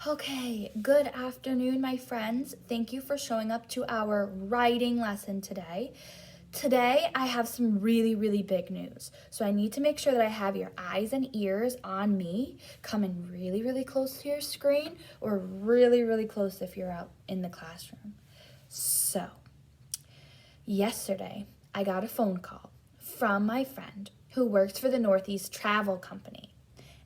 Okay, good afternoon, my friends. Thank you for showing up to our writing lesson today. Today, I have some really big news. So I need to make sure that I have your eyes and ears on me, coming really close to your screen, or really close if you're out in the classroom. So, yesterday, I got a phone call from my friend who works for the Northeast Travel Company.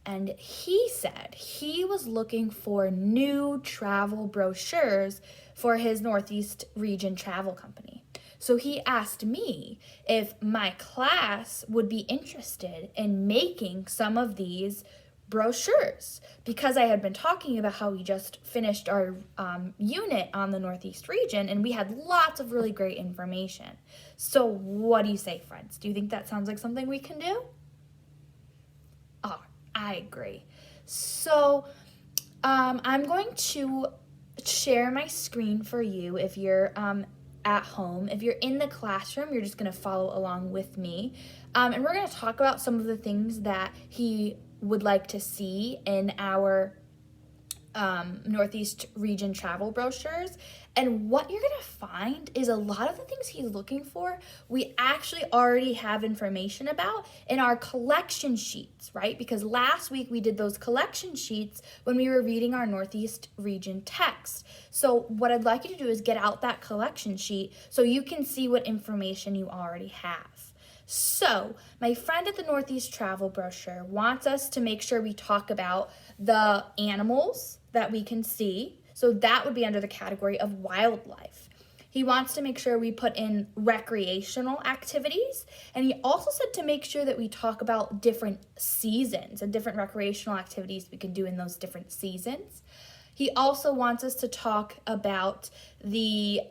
And he said he was looking for new travel brochures for his Northeast region travel company. So he asked me if my class would be interested in making some of these brochures because I had been talking about how we just finished our unit on the Northeast region and we had lots of really great information. So what do you say, friends? Do you think that sounds like something we can do? Oh, I agree. So I'm going to share my screen for you if you're at home. If you're in the classroom, you're just going to follow along with me. And we're going to talk about some of the things that he would like to see in our Northeast region travel brochures. And what you're gonna find is a lot of the things he's looking for, we actually already have information about in our collection sheets, right? Because last week we did those collection sheets when we were reading our Northeast region text. So what I'd like you to do is get out that collection sheet so you can see what information you already have. So, my friend at the Northeast Travel Brochure wants us to make sure we talk about the animals that we can see. So that would be under the category of wildlife. He wants to make sure we put in recreational activities. And he also said to make sure that we talk about different seasons and different recreational activities we can do in those different seasons. He also wants us to talk about the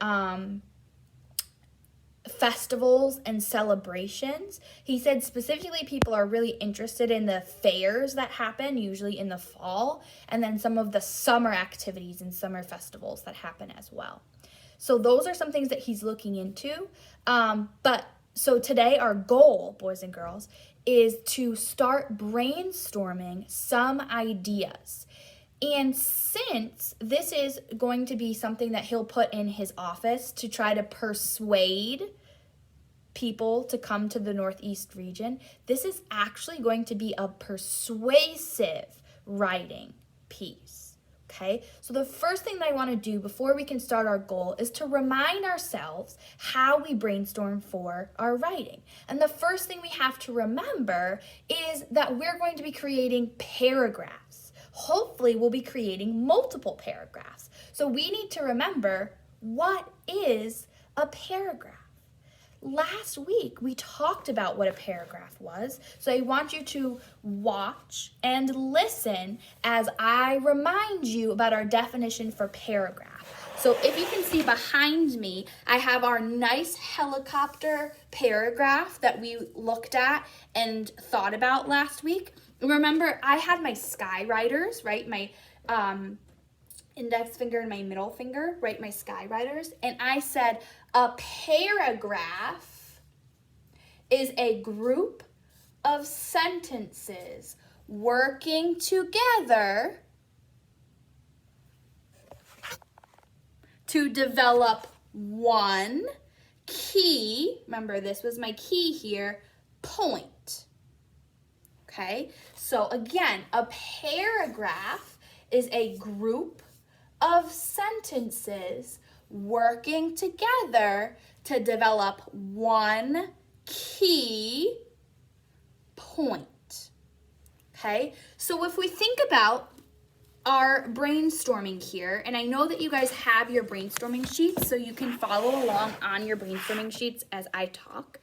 festivals and celebrations. He said specifically people are really interested in the fairs that happen usually in the fall, and then some of the summer activities and summer festivals that happen as well. So those are some things that he's looking into. So today our goal, boys and girls, is to start brainstorming some ideas. And since this is going to be something that he'll put in his office to try to persuade people to come to the Northeast region, this is actually going to be a persuasive writing piece. Okay, so the first thing that I want to do before we can start our goal is to remind ourselves how we brainstorm for our writing. And the first thing we have to remember is that we're going to be creating paragraphs. Hopefully, we'll be creating multiple paragraphs. So we need to remember, what is a paragraph? Last week, we talked about what a paragraph was, so I want you to watch and listen as I remind you about our definition for paragraph. So if you can see behind me, I have our nice helicopter paragraph that we looked at and thought about last week. Remember, I had my skywriters, right? My index finger and my middle finger, right? My skywriters. And I said a paragraph is a group of sentences working together to develop one key, remember this was my key here, point. Okay, so again, a paragraph is a group of sentences working together to develop one key point. Okay, so if we think about our brainstorming here, and I know that you guys have your brainstorming sheets, so you can follow along on your brainstorming sheets as I talk.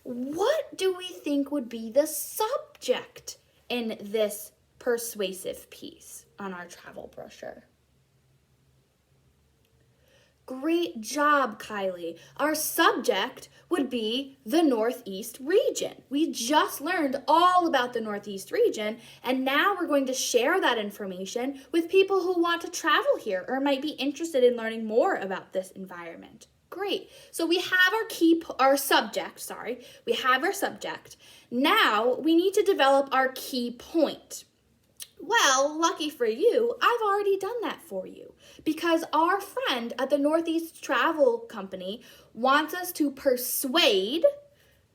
What do we think would be the subject in this persuasive piece on our travel brochure? Great job, Kylie. Our subject would be the Northeast region. We just learned all about the Northeast region, and now we're going to share that information with people who want to travel here or might be interested in learning more about this environment. Great. So we have our subject. We have our subject. Now we need to develop our key point. Well, lucky for you, I've already done that for you because our friend at the Northeast Travel Company wants us to persuade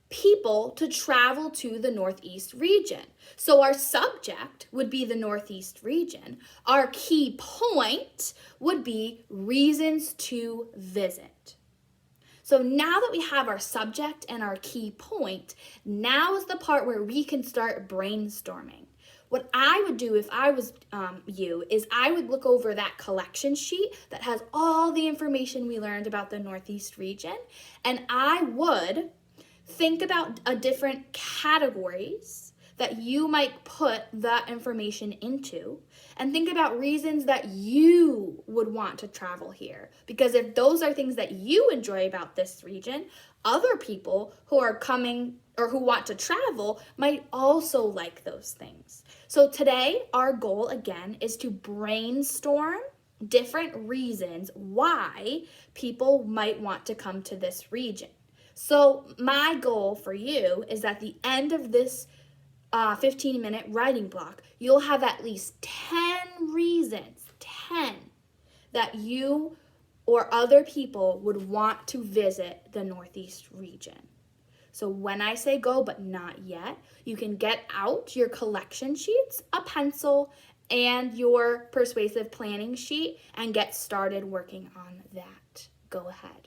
people to travel to the Northeast region. So our subject would be the Northeast region. Our key point would be reasons to visit. So now that we have our subject and our key point, now is the part where we can start brainstorming. What I would do if I was you is I would look over that collection sheet that has all the information we learned about the Northeast region, and I would think about different categories that you might put that information into, and think about reasons that you would want to travel here. Because if those are things that you enjoy about this region, other people who are coming or who want to travel might also like those things. So today, our goal again is to brainstorm different reasons why people might want to come to this region. So my goal for you is at the end of this 15-minute writing block, you'll have at least 10 reasons, 10, that you or other people would want to visit the Northeast region. So when I say go, but not yet, you can get out your collection sheets, a pencil, and your persuasive planning sheet and get started working on that. Go ahead.